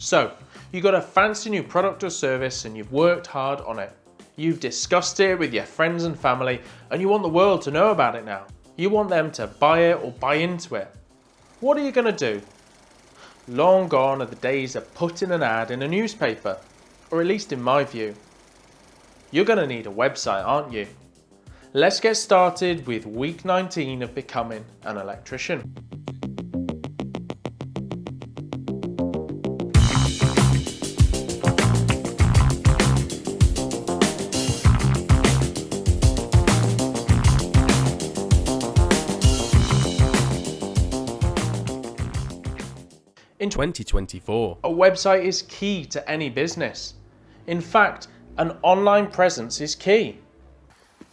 So, you got a fancy new product or service and you've worked hard on it. You've discussed it with your friends and family and you want the world to know about it now. You want them to buy it or buy into it. What are you going to do? Long gone are the days of putting an ad in a newspaper, or at least in my view. You're going to need a website, aren't you? Let's get started with week 19 of becoming an electrician. In 2024, a website is key to any business. In fact, an online presence is key.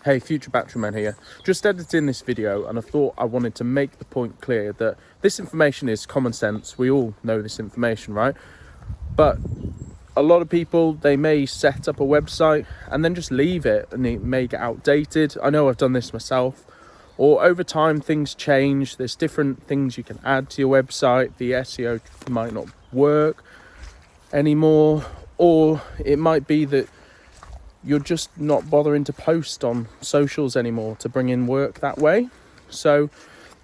Hey, Future Batteryman here. Just editing this video and I thought I wanted to make the point clear that this information is common sense. We all know this information, right? But a lot of people, they may set up a website and then just leave it and it may get outdated. I know I've done this myself. Or over time things change, there's different things you can add to your website, the SEO might not work anymore, or it might be that you're just not bothering to post on socials anymore to bring in work that way. So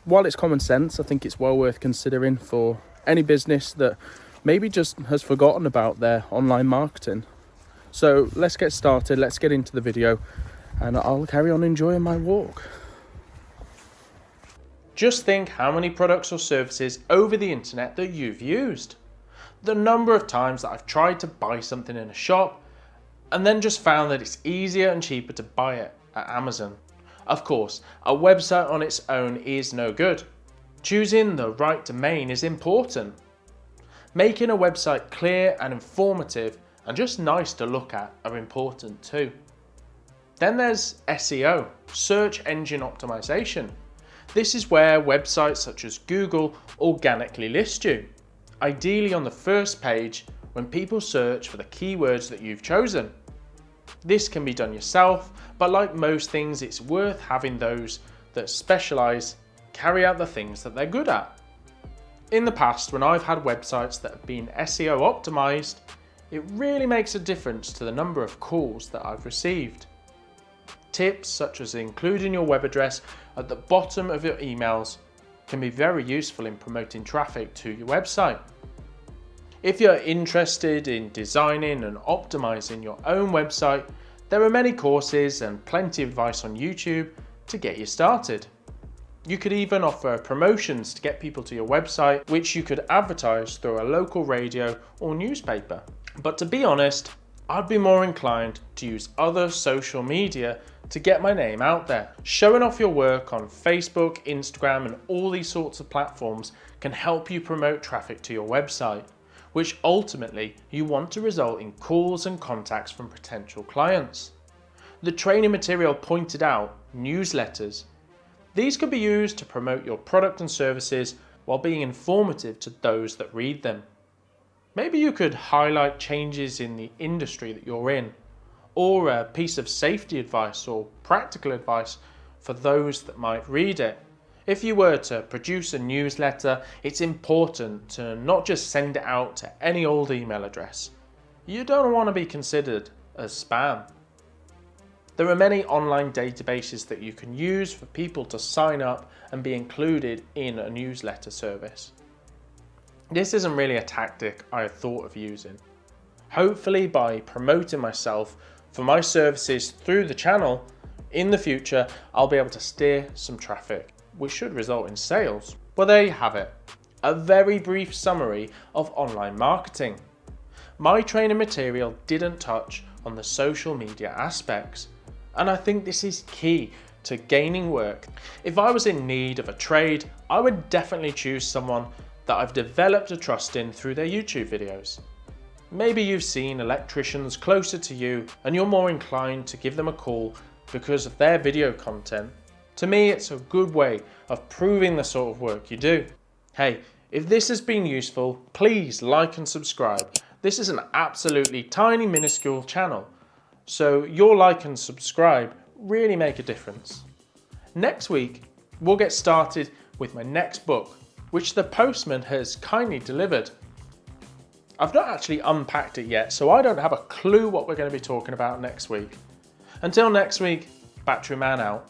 while it's common sense, I think it's well worth considering for any business that maybe just has forgotten about their online marketing. So let's get started, let's get into the video and I'll carry on enjoying my walk. Just think how many products or services over the internet that you've used. The number of times that I've tried to buy something in a shop and then just found that it's easier and cheaper to buy it at Amazon. Of course, a website on its own is no good. Choosing the right domain is important. Making a website clear and informative and just nice to look at are important too. Then there's SEO, search engine optimization. This is where websites such as Google organically list you, ideally on the first page when people search for the keywords that you've chosen. This can be done yourself, but like most things, it's worth having those that specialize carry out the things that they're good at. In the past, when I've had websites that have been SEO optimized, it really makes a difference to the number of calls that I've received. Tips such as including your web address at the bottom of your emails can be very useful in promoting traffic to your website. If you're interested in designing and optimizing your own website, there are many courses and plenty of advice on YouTube to get you started. You could even offer promotions to get people to your website, which you could advertise through a local radio or newspaper. But to be honest, I'd be more inclined to use other social media to get my name out there. Showing off your work on Facebook, Instagram, and all these sorts of platforms can help you promote traffic to your website, which ultimately you want to result in calls and contacts from potential clients. The training material pointed out newsletters. These could be used to promote your product and services while being informative to those that read them. Maybe you could highlight changes in the industry that you're in, or a piece of safety advice or practical advice for those that might read it. If you were to produce a newsletter, it's important to not just send it out to any old email address. You don't want to be considered as spam. There are many online databases that you can use for people to sign up and be included in a newsletter service. This isn't really a tactic I have thought of using. Hopefully, by promoting myself for my services through the channel, in the future I'll be able to steer some traffic, which should result in sales. Well, there you have it, a very brief summary of online marketing. My training material didn't touch on the social media aspects, and I think this is key to gaining work. If I was in need of a trade, I would definitely choose someone that I've developed a trust in through their YouTube videos. Maybe you've seen electricians closer to you and you're more inclined to give them a call because of their video content. To me, it's a good way of proving the sort of work you do. Hey, if this has been useful, please like and subscribe. This is an absolutely tiny, minuscule channel, so your like and subscribe really make a difference. Next week, we'll get started with my next book, which the postman has kindly delivered. I've not actually unpacked it yet, so I don't have a clue what we're going to be talking about next week. Until next week, Battery Man out.